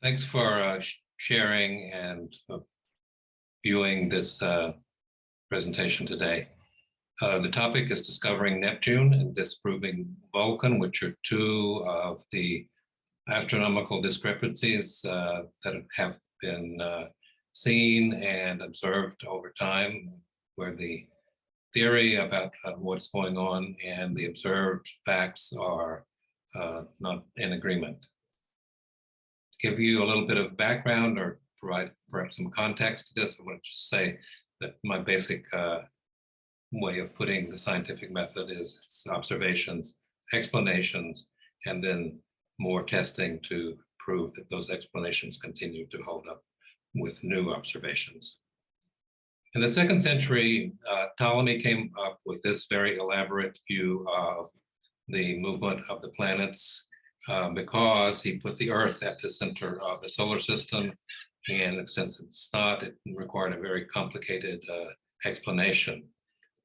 Thanks for sharing and viewing this presentation today. The topic is discovering Neptune and disproving Vulcan, which are two of the astronomical discrepancies that have been seen and observed over time, where the theory about what's going on and the observed facts are not in agreement. To give you a little bit of background or provide perhaps some context to this, I want to just say that my basic way of putting the scientific method is it's observations, explanations, and then more testing to prove that those explanations continue to hold up with new observations. In the 2nd century, Ptolemy came up with this very elaborate view of the movement of the planets because he put the Earth at the center of the solar system, and since it's not, it required a very complicated explanation.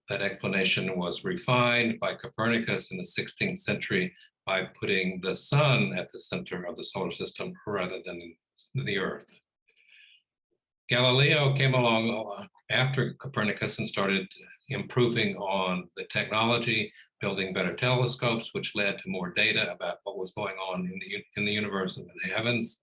That explanation was refined by Copernicus in the 16th century by putting the sun at the center of the solar system rather than the Earth. Galileo came along after Copernicus and started improving on the technology, building better telescopes, which led to more data about what was going on in the universe and in the heavens.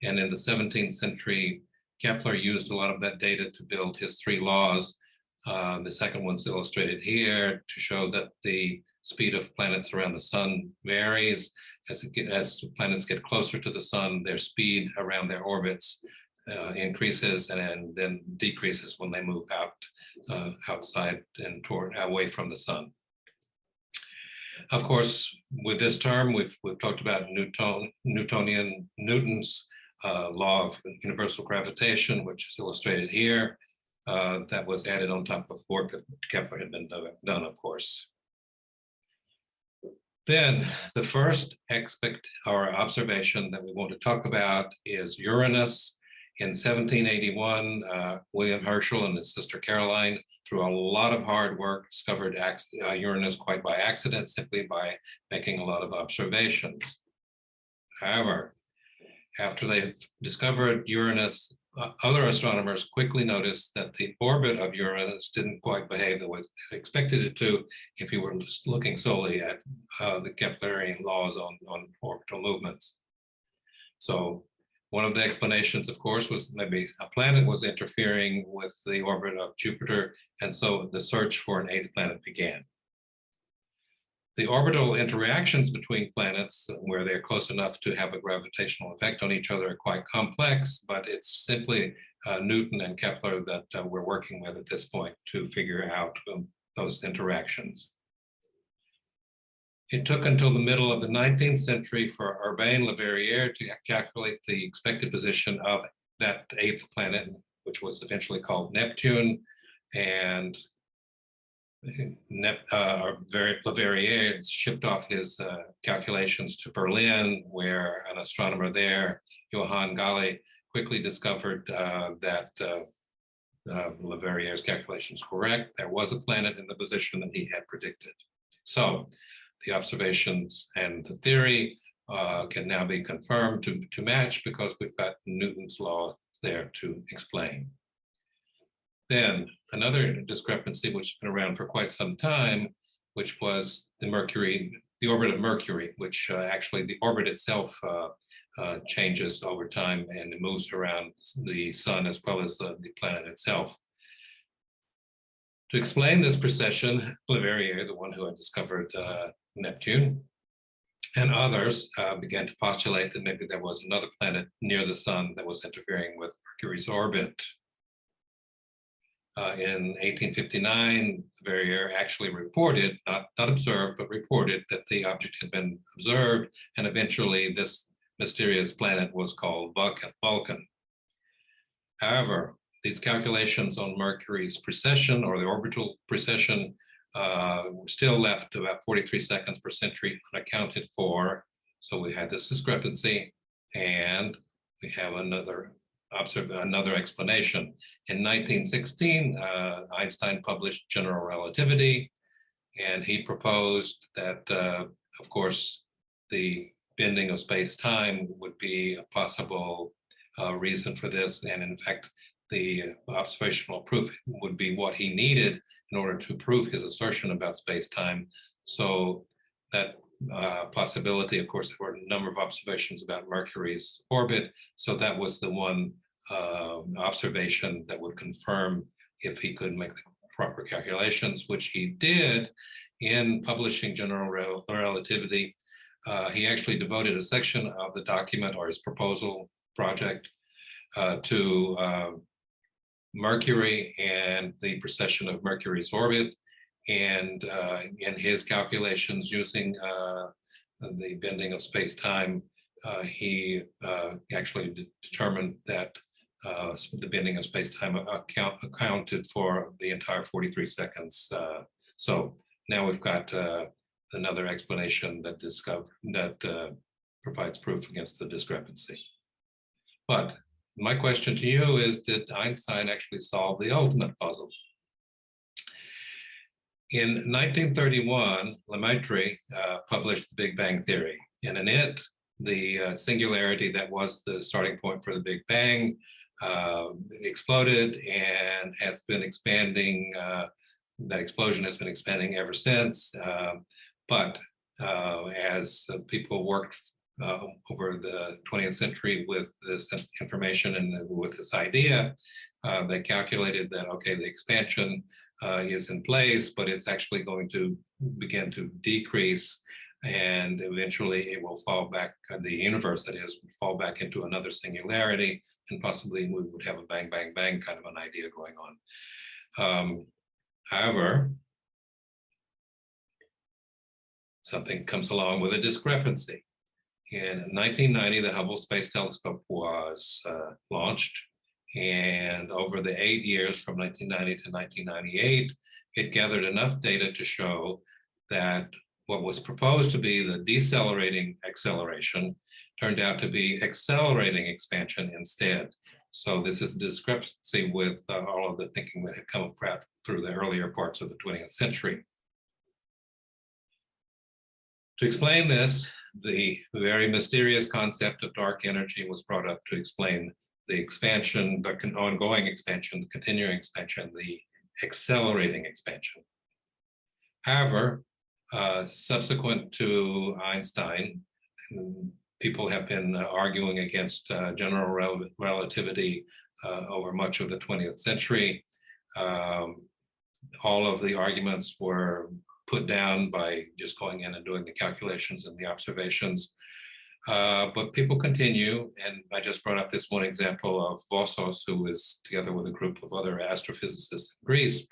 And in the 17th century, Kepler used a lot of that data to build his 3 laws. The second one's illustrated here to show that the speed of planets around the sun varies. As planets get closer to the sun, their speed around their orbits increases and then decreases when they move outside and away from the sun. Of course, with this term, we've talked about Newton's law of universal gravitation, which is illustrated here. That was added on top of work that Kepler had been done, of course. Then the first observation that we want to talk about is Uranus. In 1781, William Herschel and his sister Caroline, through a lot of hard work, discovered Uranus quite by accident, simply by making a lot of observations. However, after they discovered Uranus, other astronomers quickly noticed that the orbit of Uranus didn't quite behave the way they expected it to if you were just looking solely at the Keplerian laws on orbital movements. So one of the explanations, of course, was maybe a planet was interfering with the orbit of Jupiter, and so the search for an 8th planet began. The orbital interactions between planets, where they're close enough to have a gravitational effect on each other, are quite complex, but it's simply Newton and Kepler that we're working with at this point to figure out those interactions. It took until the middle of the 19th century for Urbain Le Verrier to calculate the expected position of that 8th planet, which was eventually called Neptune. And Le Verrier shipped off his calculations to Berlin, where an astronomer there, Johann Galle, quickly discovered that Le Verrier's calculations were correct. There was a planet in the position that he had predicted. So the observations and the theory can now be confirmed to match because we've got Newton's law there to explain. Then another discrepancy, which has been around for quite some time, which was the orbit of Mercury, which actually the orbit itself changes over time and it moves around the sun as well as the planet itself. To explain this precession, Le Verrier, the one who had discovered Neptune, and others began to postulate that maybe there was another planet near the sun that was interfering with Mercury's orbit. In 1859, Verrier actually reported, not observed, but reported that the object had been observed, and eventually this mysterious planet was called Vulcan. However, these calculations on Mercury's precession, or the orbital precession, were still left about 43 seconds per century unaccounted for. So we had this discrepancy, and we have another explanation. In 1916, Einstein published General Relativity, and he proposed that, of course, the bending of space-time would be a possible reason for this. And in fact, the observational proof would be what he needed in order to prove his assertion about space-time. So that possibility, of course, there were a number of observations about Mercury's orbit. So that was the one observation that would confirm if he could make the proper calculations, which he did in publishing General Relativity. He actually devoted a section of the document or his proposal project to Mercury and the precession of Mercury's orbit. And in his calculations using the bending of space-time, he actually determined that the bending of space-time accounted for the entire 43 seconds. So now we've got another explanation that provides proof against the discrepancy. But my question to you is, did Einstein actually solve the ultimate puzzle? In 1931, Lemaitre published the Big Bang Theory, and in it, the singularity that was the starting point for the Big Bang exploded and has been expanding. That explosion has been expanding ever since. But as people worked over the 20th century with this information and with this idea, they calculated that, okay, the expansion is in place, but it's actually going to begin to decrease, and eventually it will fall back, the universe that is, will fall back into another singularity, and possibly we would have a bang, bang, bang kind of an idea going on. However, something comes along with a discrepancy. In 1990, the Hubble Space Telescope was launched, and over the 8 years from 1990 to 1998, it gathered enough data to show that what was proposed to be the decelerating acceleration turned out to be accelerating expansion instead. So this is a discrepancy with all of the thinking that had come about through the earlier parts of the 20th century. To explain this, the very mysterious concept of dark energy was brought up to explain the expansion, the ongoing expansion, the continuing expansion, the accelerating expansion. However, subsequent to Einstein, people have been arguing against general relativity over much of the 20th century. All of the arguments were put down by just going in and doing the calculations and the observations. But people continue, and I just brought up this one example of Vosos, who is together with a group of other astrophysicists in Greece,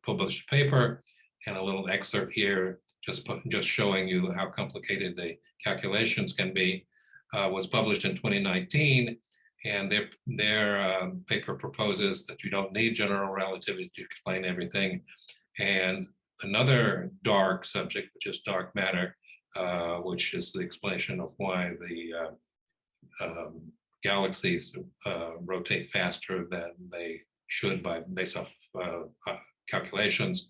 published a paper, and a little excerpt here, just showing you how complicated the calculations can be, was published in 2019, and their paper proposes that you don't need general relativity to explain everything. And another dark subject, which is dark matter, which is the explanation of why the galaxies rotate faster than they should based off calculations.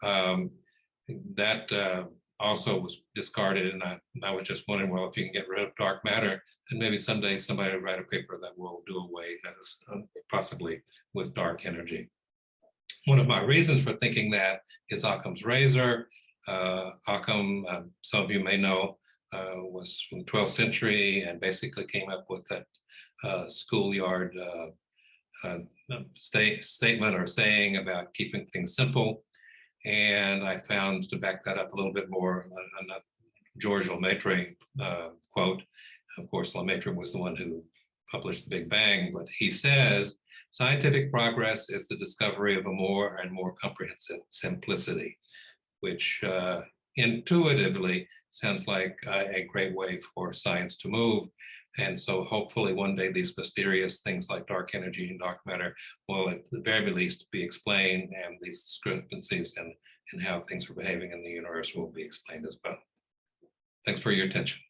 That also was discarded, and I was just wondering, well, if you can get rid of dark matter, then maybe someday somebody will write a paper that will do away possibly with dark energy. One of my reasons for thinking that is Occam's razor. Occam, some of you may know, was from the 12th century and basically came up with that schoolyard statement or saying about keeping things simple. And I found, to back that up a little bit more, a George Lemaitre quote. Of course, Lemaitre was the one who published the Big Bang, but he says, "Scientific progress is the discovery of a more and more comprehensive simplicity," which intuitively sounds like a great way for science to move. And so hopefully one day these mysterious things like dark energy and dark matter will at the very least be explained, and these discrepancies and how things are behaving in the universe will be explained as well. Thanks for your attention.